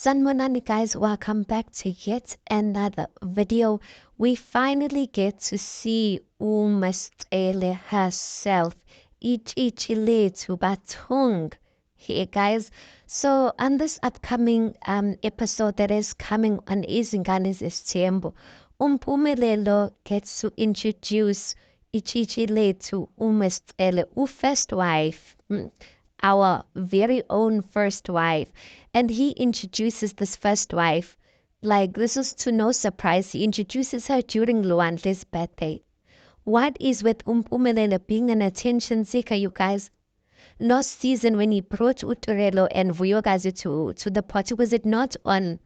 Sanmonani guys, welcome back to yet another video. We finally get to see uMasicele herself. Ichichi lethu bathung. Here guys. So on this upcoming episode that is coming on Izingane Zesithembu, uMpumelelo gets to introduce Ichichi lethu uMasicele, first wife. Our very own first wife. And he introduces this first wife. Like, this is to no surprise. He introduces her during Luandle's birthday. What is with Umpumelele being an attention seeker, you guys? Last season, when he brought Uturelo and Vuyokazi to the party, was it not on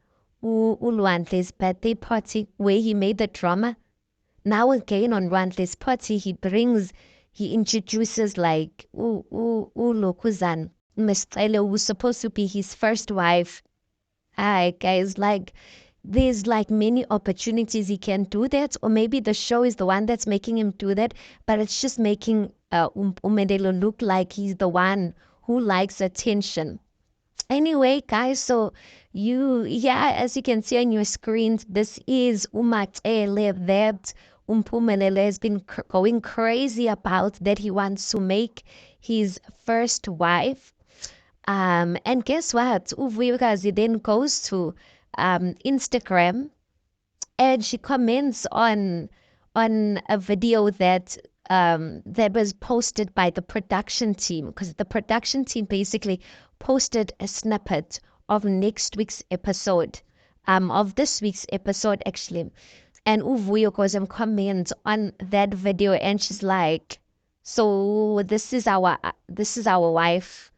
Luandle's birthday party where he made the drama? Now again on Luandle's party, he introduces like Lokuzan, Mistelo, who's supposed to be his first wife. Hi guys, like there's like many opportunities he can do that, or maybe the show is the one that's making him do that, but it's just making Umedelo look like he's the one who likes attention. Anyway, guys, so as you can see on your screens, this is uMacele that Umpumelele has been going crazy about, that he wants to make his first wife. And guess what? Uvuyokazi then goes to Instagram and she comments on a video that that was posted by the production team, because the production team basically posted a snippet of next week's episode, of this week's episode actually. And Uvuyo goes and comments on that video and she's like, so this is our wife.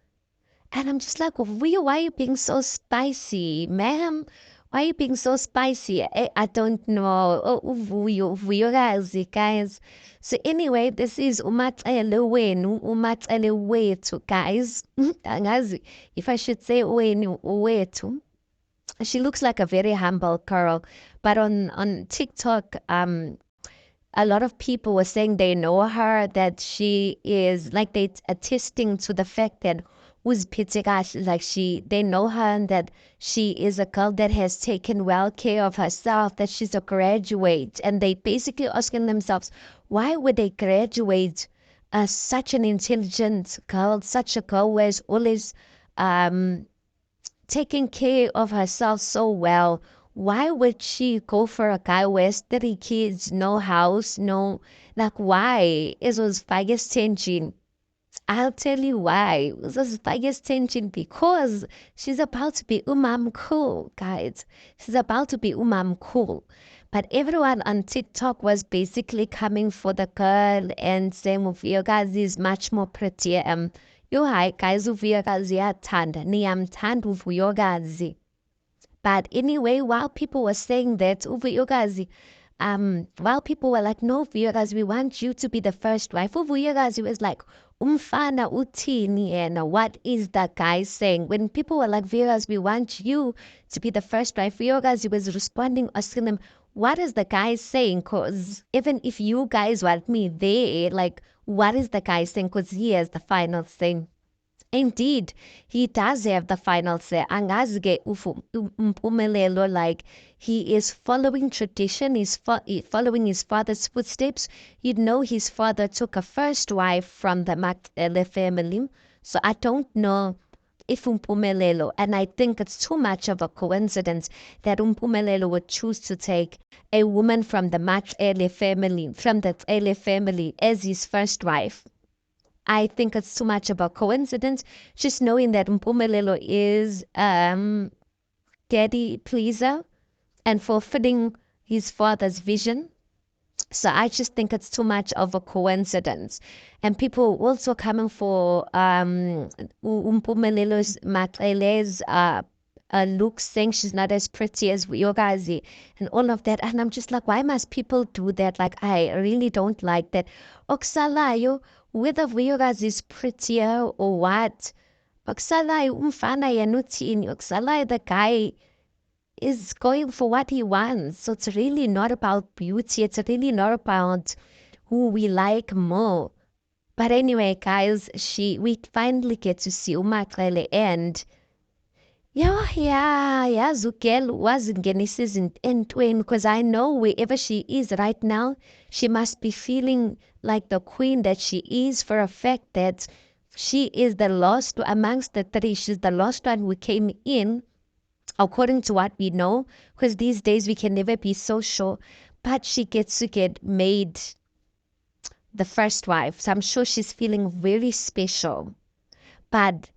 And I'm just like, Uvuyo, why are you being so spicy, ma'am? Why are you being so spicy? I don't know. Oh, Uvuyo guys. So anyway, this is uMacele wethu, guys. Angazi if I should say wethu. She looks like a very humble girl, but on TikTok, a lot of people were saying they know her, that she is like, they attesting to the fact that they know her, and that she is a girl that has taken well care of herself, that she's a graduate, and they basically asking themselves, why would they graduate such an intelligent girl, such a girl who has always taking care of herself so well? Why would she go for a guy who has 3 kids, no house, no, like, why? It was biggest tension. I'll tell you why. This is biggest tension because she's about to be umam cool, guys. She's about to be umam cool. But everyone on TikTok was basically coming for the girl and saying Uvuyokazi is much more prettier. Hi guys, Uvuyokazi yathanda. Niyamthanda Uvuyokazi. But anyway, while people were saying that Uvuyokazi, while people were like, no, Vuyokazi, we want you to be the first wife, Uvuyokazi was like, umfana uthini yena, what is that guy saying? When people were like, Vuyokazi, we want you to be the first wife, Vuyokazi was responding, asking them, what is the guy saying? Because even if you guys want me there, like, what is the guy saying? Because he has the final say. Indeed, he does have the final say. Angazi Umpumelelo, like, he is following tradition, he's following his father's footsteps. You know, his father took a first wife from the Macele family. So I don't know if Umpumelelo, and I think it's too much of a coincidence that Umpumelelo would choose to take a woman from the Macele family, from the Cele family, as his first wife. I think it's too much of a coincidence, just knowing that Mpumelelo is daddy pleaser and fulfilling his father's vision. So I just think it's too much of a coincidence. And people also coming for Mpumelelo's Macele's look, saying she's not as pretty as Vuyokazi and all of that. And I'm just like, why must people do that? Like, I really don't like that. Okusalayo, whether Vuyokazi is prettier or what, okusalayo umfana yena uthini, okusalayo the guy is going for what he wants. So it's really not about beauty. It's really not about who we like more. But anyway, guys, we finally get to see uMacele, and Yeah, Zukel was in Genesis in Twain because I know wherever she is right now, she must be feeling like the queen that she is for a fact that she is the last amongst the three. She's the last one who came in, according to what we know, because these days we can never be so sure. But she gets to get made the first wife. So I'm sure she's feeling very special. But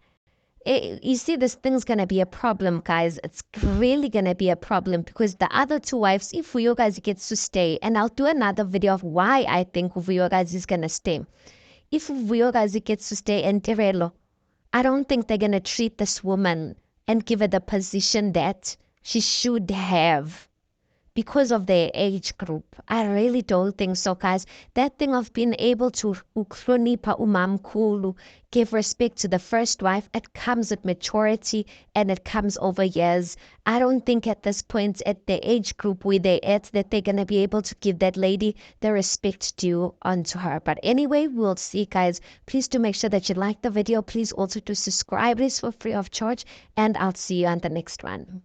you see, this thing's gonna be a problem, guys. It's really gonna be a problem because the other two wives, if you guys gets to stay, and I'll do another video of why I think you guys is gonna stay. If you guys gets to stay in Tirelo, I don't think they're gonna treat this woman and give her the position that she should have because of their age group. I really don't think so, guys. That thing of being able to uklonipa umamkulu, give respect to the first wife, it comes with maturity and it comes over years. I don't think at this point, at the age group where they're at, that they're going to be able to give that lady the respect due onto her. But anyway, we'll see, guys. Please do make sure that you like the video. Please also to subscribe. It is for free of charge. And I'll see you on the next one.